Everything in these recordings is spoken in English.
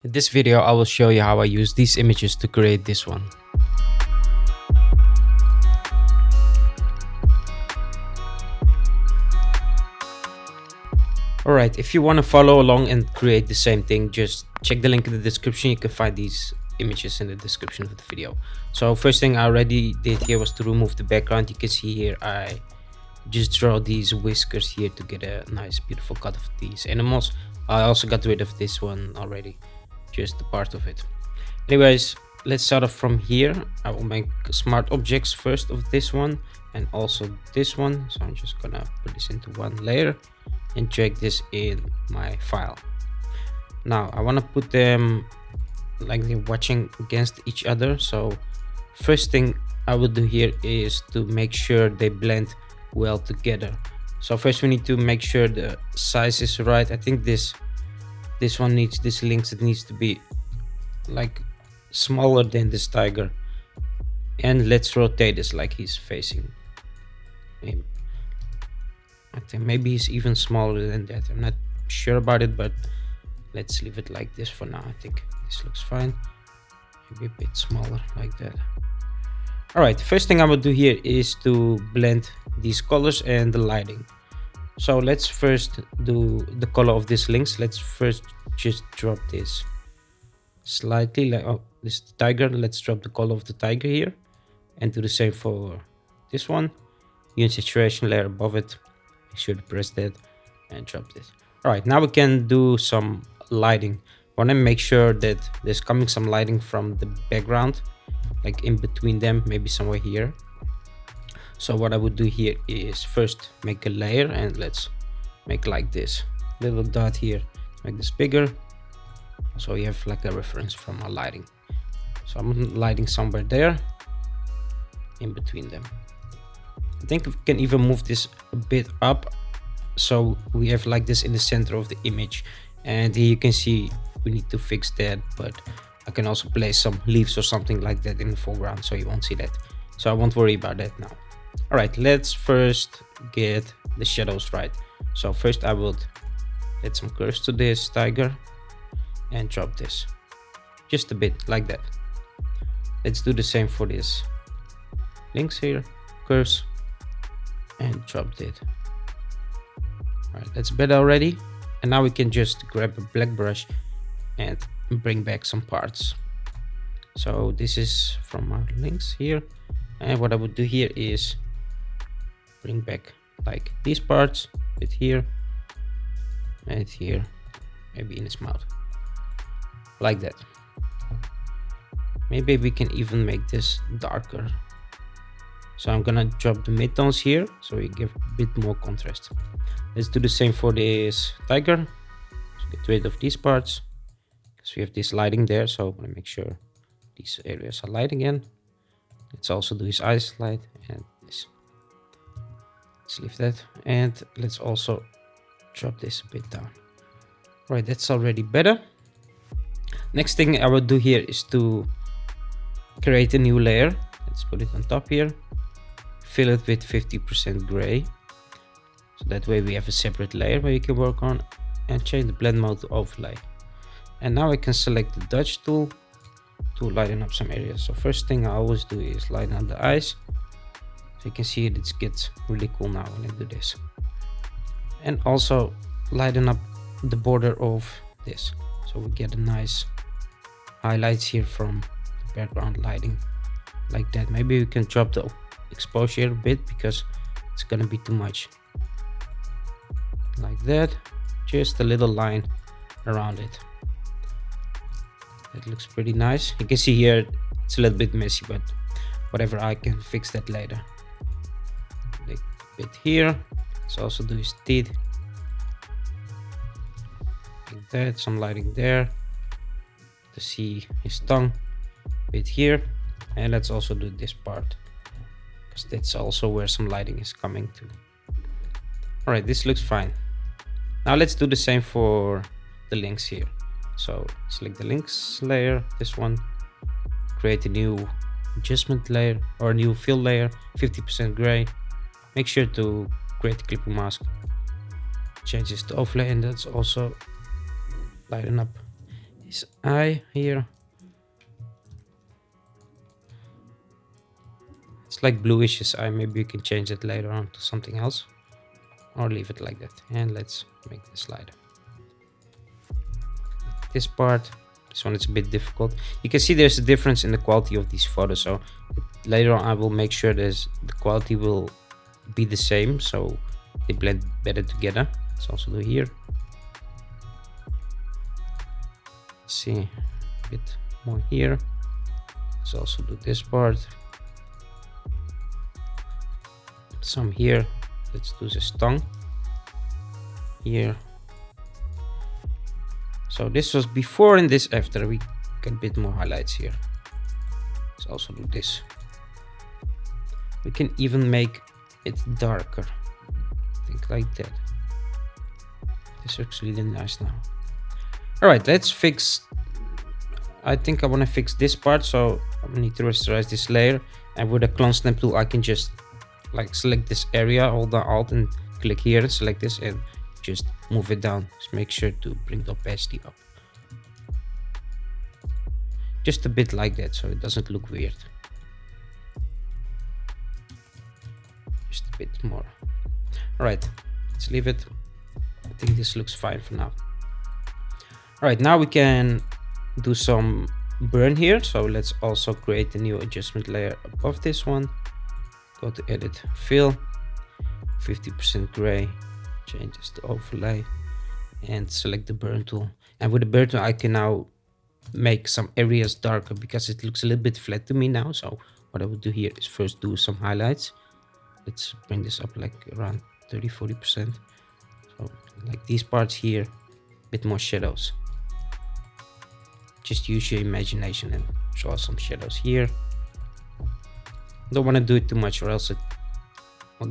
In this video, I will show you how I use these images to create this one. Alright, if you want to follow along and create the same thing, just check the link in the description. You can find these images in the description of the video. So first thing I already did here was to remove the background. You can see here I just draw these whiskers here to get a nice beautiful cut of these animals. I also got rid of this one already, just the part of it. Anyways, let's start off from here. I will make smart objects first of this one and also this one. So I'm just gonna put this into one layer and drag this in my file. Now I want to put them like they're watching against each other. So first thing I will do here is to make sure they blend well together. So first we need to make sure the size is right. I think this one needs this lynx, it needs to be like smaller than this tiger, and let's rotate this like he's facing him. I think maybe he's even smaller than that. I'm not sure about it, but let's leave it like this for now. I think this looks fine. Maybe a bit smaller like that. All right, first thing I will do here is to blend these colors and the lighting. So let's first do the color of this lynx. Let's first just drop this slightly, like this tiger. Let's drop the color of the tiger here and do the same for this one. Use saturation layer above it. Make sure to press that and drop this. All right, now we can do some lighting. I want to make sure that there's coming some lighting from the background, like in between them, maybe somewhere here. So what I would do here is first make a layer, and let's make like this little dot here. Make this bigger, so you have like a reference from our lighting. So I'm lighting somewhere there in between them. I think we can even move this a bit up, so we have like this in the center of the image. And here you can see we need to fix that, but I can also place some leaves or something like that in the foreground, so you won't see that. So I won't worry about that now. All right, let's first get the shadows right. So first I would add some curves to this tiger and drop this just a bit like that. Let's do the same for this lynx here, curves, and drop it. All right, that's better already. And now we can just grab a black brush and bring back some parts. So this is from our lynx here, and what I would do here is bring back like these parts, a bit here and here, maybe in his mouth, like that. Maybe we can even make this darker. So I'm gonna drop the midtones here, so we give a bit more contrast. Let's do the same for this tiger. Let's get rid of these parts, because we have this lighting there, so I'm gonna make sure these areas are light again. Let's also do his eyes light, and this. Let's leave that, and let's also drop this a bit down. Right, that's already better. Next thing I will do here is to create a new layer. Let's put it on top here. Fill it with 50% gray, so that way we have a separate layer where you can work on, and change the blend mode to overlay. And now I can select the Dodge tool to lighten up some areas. So first thing I always do is lighten up the eyes. So you can see it gets really cool now when I do this. And also lighten up the border of this, so we get a nice highlights here from the background lighting, like that. Maybe we can drop the exposure a bit, because it's gonna be too much. Like that, just a little line around it. That looks pretty nice. You can see here it's a little bit messy, but whatever, I can fix that later. Like a bit here. Let's also do his teeth, like that. Some lighting there to see his tongue, a bit here. And let's also do this part, because that's also where some lighting is coming to. All right, this looks fine. Now let's do the same for the lynx here. So select the lynx layer, this one, create a new adjustment layer or a new fill layer, 50% gray. Make sure to create a clipping mask, change this to overlay, and that's also lighten up this eye here. It's like bluish this eye. Maybe you can change it later on to something else, or leave it like that. And let's make the slider. This part, this one is a bit difficult. You can see there's a difference in the quality of these photos, so later on I will make sure the quality will be the same, so they blend better together. Let's also do here. Let's see a bit more here. Let's also do this part. Some here. Let's do this tongue here. So this was before and this after. We get a bit more highlights here. Let's also do this. We can even make it darker. I think like that. This looks really nice now. Alright, let's fix. I think I want to fix this part, so I need to rasterize this layer. And with the clone snap tool, I can just like select this area, hold down Alt and click here, select this, and just move it down. Just make sure to bring the opacity up. Just a bit like that, so it doesn't look weird. Just a bit more. Alright, let's leave it. I think this looks fine for now. Alright, now we can do some burn here. So let's also create a new adjustment layer above this one. Go to edit, fill, 50% gray, change this to overlay, and select the burn tool. And with the burn tool, I can now make some areas darker because it looks a little bit flat to me now. So what I will do here is first do some highlights. Let's bring this up like around 30-40%. So like these parts here, a bit more shadows. Just use your imagination and draw some shadows here. Don't want to do it too much or else it's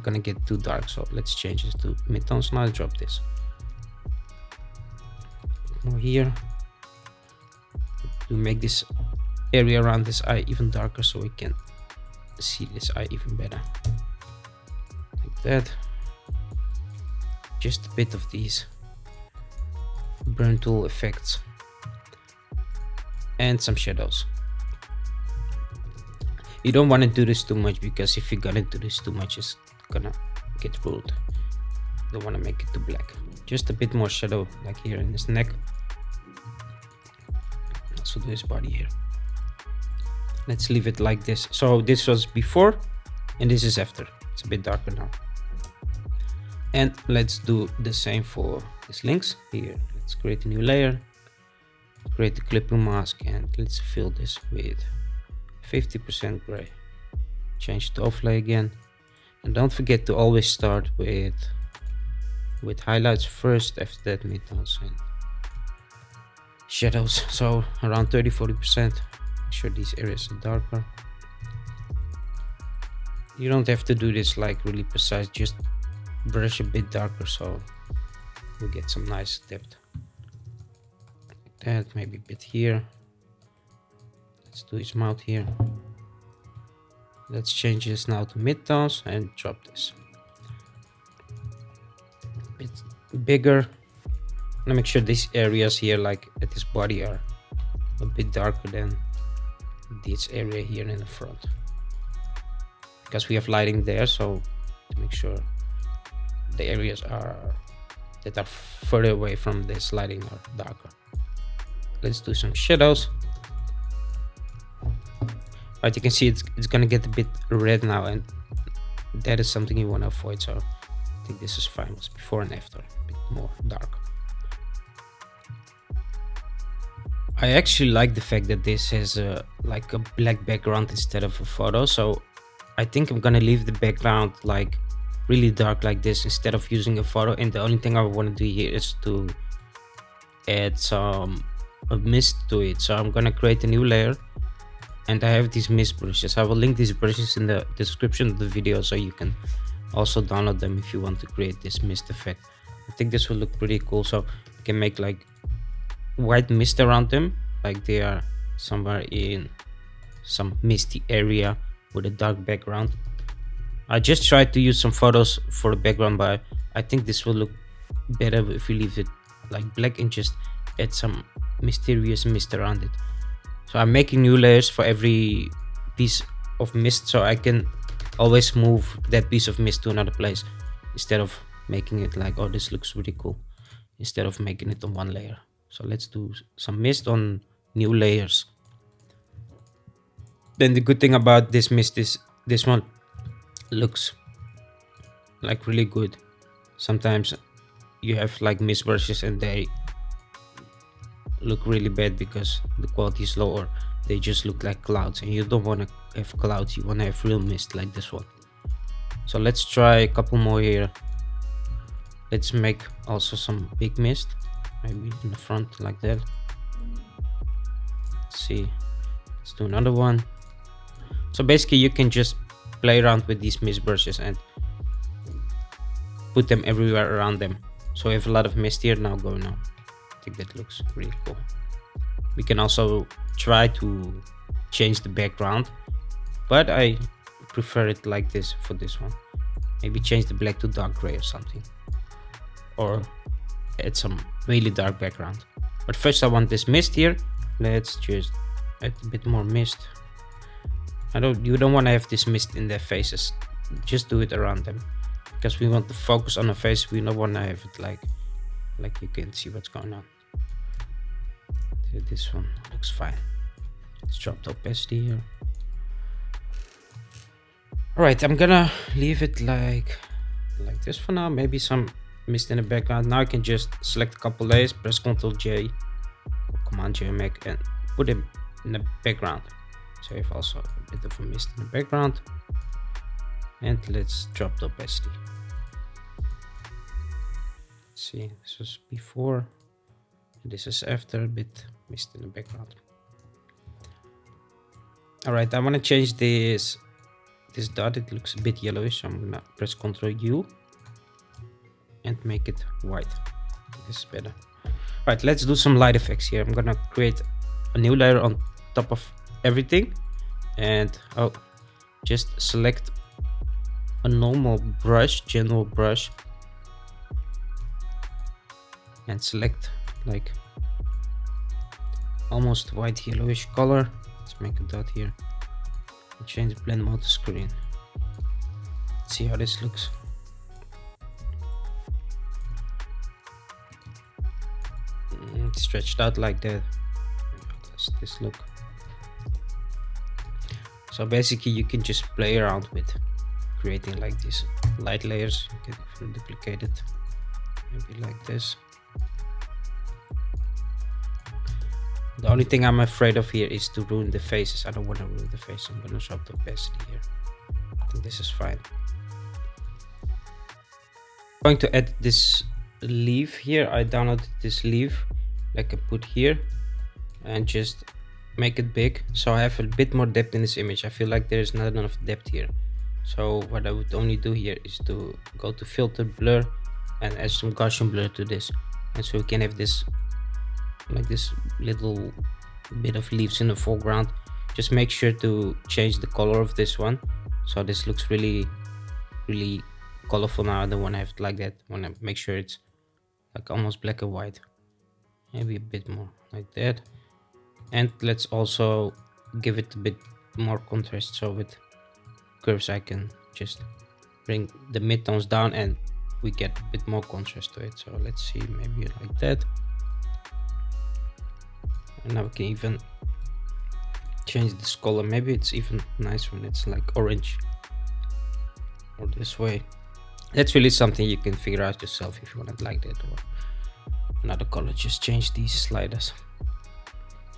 gonna get too dark. So let's change this to midtones. Now I'll drop this more here to make this area around this eye even darker so we can see this eye even better. Like that. Just a bit of these burn tool effects and some shadows. You don't want to do this too much because if you're gonna do this too much, it's gonna get ruled. You don't want to make it too black. Just a bit more shadow like here in his neck. Also do his body here. Let's leave it like this. So this was before and this is after. It's a bit darker now. And let's do the same for his links here. Let's create a new layer, create the clipping mask, and let's fill this with 50% gray. Change to overlay again, and don't forget to always start with highlights first, after that midtones and shadows. So around 30-40%. Make sure these areas are darker. You don't have to do this like really precise, just brush a bit darker so we'll get some nice depth. Like that, maybe a bit here. Let's do his mouth here. Let's change this now to midtones and drop this a bit bigger. I'm gonna make sure these areas here, like at his body, are a bit darker than this area here in the front, because we have lighting there, so to make sure the areas that are further away from this lighting are darker. Let's do some shadows. But you can see it's gonna get a bit red now, and that is something you want to avoid. So I think this is fine. It's before and after, a bit more dark. I actually like the fact that this has like a black background instead of a photo. So I think I'm gonna leave the background like really dark like this instead of using a photo. And the only thing I want to do here is to add a mist to it. So I'm gonna create a new layer. And I have these mist brushes. I will link these brushes in the description of the video so you can also download them if you want to create this mist effect. I think this will look pretty cool. So you can make like white mist around them, like they are somewhere in some misty area with a dark background. I just tried to use some photos for the background, but I think this will look better if we leave it like black and just add some mysterious mist around it. So I'm making new layers for every piece of mist, so I can always move that piece of mist to another place instead of making it like, oh, this looks really cool, instead of making it on one layer. So let's do some mist on new layers. Then the good thing about this mist is this one looks like really good. Sometimes you have like mist brushes and they look really bad because the quality is low, or they just look like clouds, and you don't want to have clouds, you want to have real mist like this one. So let's try a couple more here. Let's make also some big mist, maybe in the front like that. Let's see, let's do another one. So basically you can just play around with these mist brushes and put them everywhere around them. So we have a lot of mist here now going on. I think that looks really cool. We can also try to change the background, but I prefer it like this for this one. Maybe change the black to dark gray or something, or add some really dark background. But first I want this mist here. Let's just add a bit more mist. You don't want to have this mist in their faces, just do it around them, because we want to focus on the face. We don't want to have it like you can see what's going on. This one looks fine. Let's drop the opacity here. Alright, I'm gonna leave it like this for now. Maybe some mist in the background. Now I can just select a couple layers, press Ctrl J or Command J on Mac, and put them in the background. So I have also a bit of a mist in the background. And let's drop the opacity. Let's see, this was before, and this is after, a bit mist in the background. Alright, I want to change this dot. It looks a bit yellowish, so I'm gonna press Ctrl U and make it white. This is better. Alright, let's do some light effects here. I'm gonna create a new layer on top of everything, and I'll just select a normal brush, general brush, and select like almost white yellowish color. Let's make a dot here and change the blend mode to screen. Let's see how this looks. It's stretched out like that. How does this look? So basically you can just play around with creating like these light layers. You can even duplicate it, maybe like this. The only thing I'm afraid of here is to ruin the faces. I don't want to ruin the face. I'm gonna drop the opacity here. I think this is fine. I'm going to add this leaf here. I downloaded this leaf, like I put here, and just make it big, so I have a bit more depth in this image. I feel like there's not enough depth here. So what I would only do here is to go to filter, blur, and add some Gaussian blur to this, and so we can have this like this little bit of leaves in the foreground. Just make sure to change the color of this one, so this looks really colorful. Now I don't want to have it like that. I want to make sure it's like almost black and white, maybe a bit more like that. And let's also give it a bit more contrast, so with curves I can just bring the midtones down and we get a bit more contrast to it. So let's see, maybe like that. And now we can even change this color. Maybe it's even nice when it's like orange or this way. That's really something you can figure out yourself if you want it like that, or another color. Just change these sliders.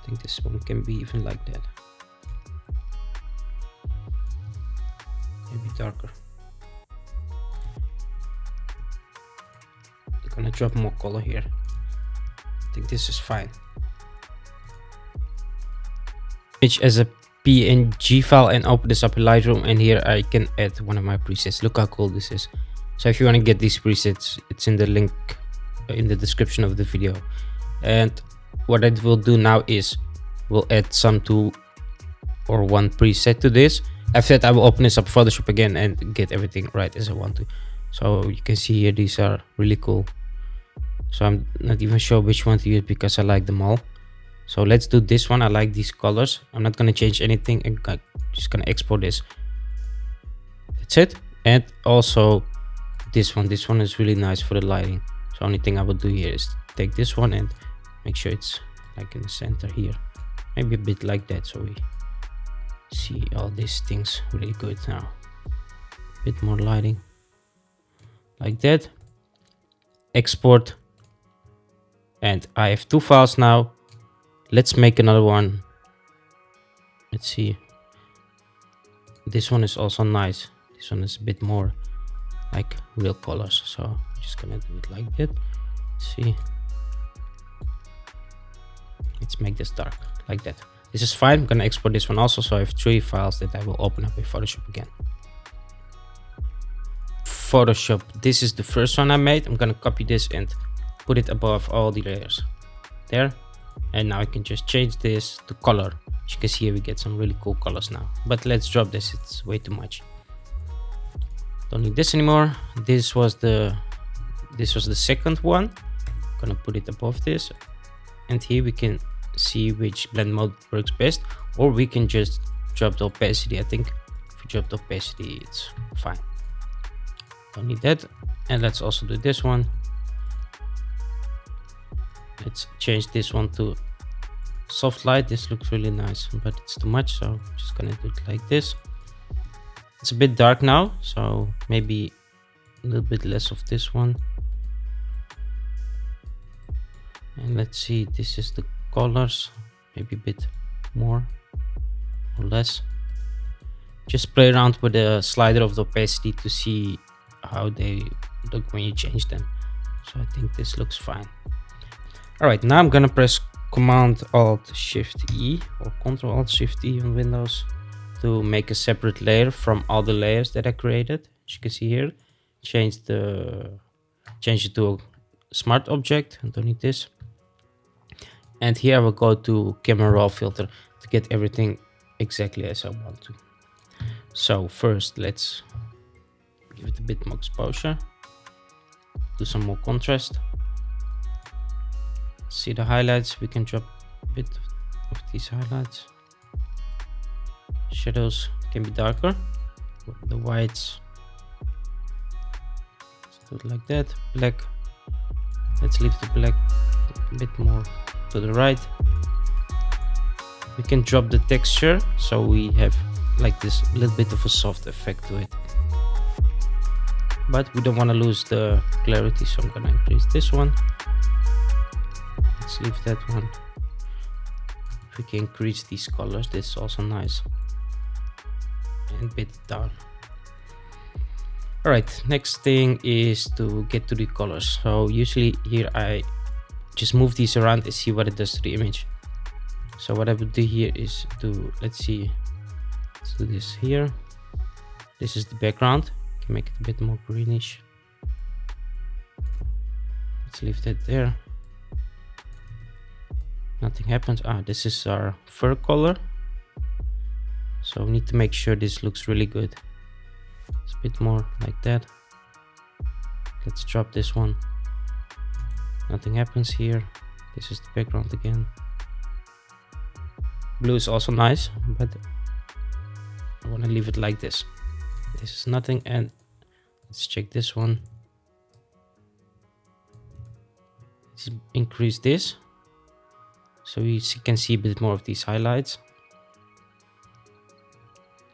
I think this one can be even like that, maybe darker. I'm gonna drop more color here. I think this is fine. Image as a PNG file and open this up in Lightroom, and here I can add one of my presets. Look how cool this is. So if you want to get these presets, it's in the link in the description of the video. And what I will do now is we'll add some two or one preset to this. After that I will open this up Photoshop again and get everything right as I want to. So you can see here these are really cool. So I'm not even sure which one to use because I like them all. So let's do this one. I like these colors. I'm not gonna change anything. I'm just gonna export this. That's it. And also this one is really nice for the lighting. So only thing I would do here is take this one and make sure it's like in the center here, maybe a bit like that, so we see all these things really good. Now a bit more lighting like that. Export, and I have 2 files now. Let's make another one. Let's see, this one is also nice. This one is a bit more like real colors, so I'm just gonna do it like that. Let's see, let's make this dark like that. This is fine. I'm gonna export this one also, so I have 3 files that I will open up in Photoshop again. Photoshop, this is the first one I made. I'm gonna copy this and put it above all the layers there, and now I can just change this to color. As you can see here, we get some really cool colors now, but let's drop this, it's way too much. Don't need this anymore. This was the second one. I'm gonna put it above this, and here we can see which blend mode works best, or we can just drop the opacity. I think if we drop the opacity, it's fine. Don't need that. And let's also do this one. Let's change this one to soft light. This looks really nice, but it's too much, so I'm just gonna do it like this. It's a bit dark now, so maybe a little bit less of this one. And let's see, this is the colors, maybe a bit more or less. Just play around with the slider of the opacity to see how they look when you change them. So I think this looks fine. All right, now I'm gonna press Command Alt Shift E or Control Alt Shift E on Windows to make a separate layer from all the layers that I created. As you can see here, change it to a smart object. I don't need this. And here I will go to Camera Raw filter to get everything exactly as I want to. So first, let's give it a bit more exposure, do some more contrast. See the highlights, we can drop a bit of these highlights. Shadows can be darker. The whites, let's do it like that. Black, let's leave the black a bit more to the right. We can drop the texture so we have like this little bit of a soft effect to it, but we don't want to lose the clarity, so I'm gonna increase this one. Let's leave that one. If we can increase these colors, this is also nice, and bit it down. All right, next thing is to get to the colors. So usually here I just move these around and see what it does to the image. So what I would do here is to, let's see, let's do this here. This is the background. Can make it a bit more greenish. Let's leave that there. Nothing happens. This is our fur color, so we need to make sure this looks really good. It's a bit more like that. Let's drop this one. Nothing happens here. This is the background again. Blue is also nice, but I want to leave it like this. This is nothing, and let's check this one. Let's increase this so we can see a bit more of these highlights.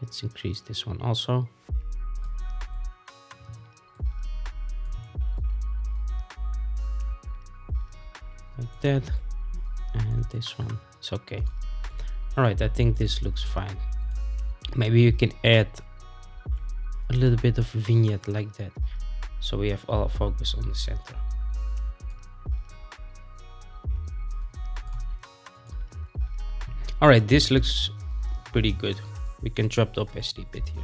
Let's increase this one also. Like that, and this one is okay. All right, I think this looks fine. Maybe you can add a little bit of a vignette like that, so we have all our focus on the center. All right, this looks pretty good. We can drop the opacity a bit here.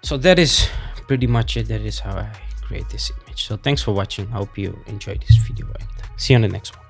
So that is pretty much it. That is how I create this image. So thanks for watching. I hope you enjoyed this video, and see you on the next one.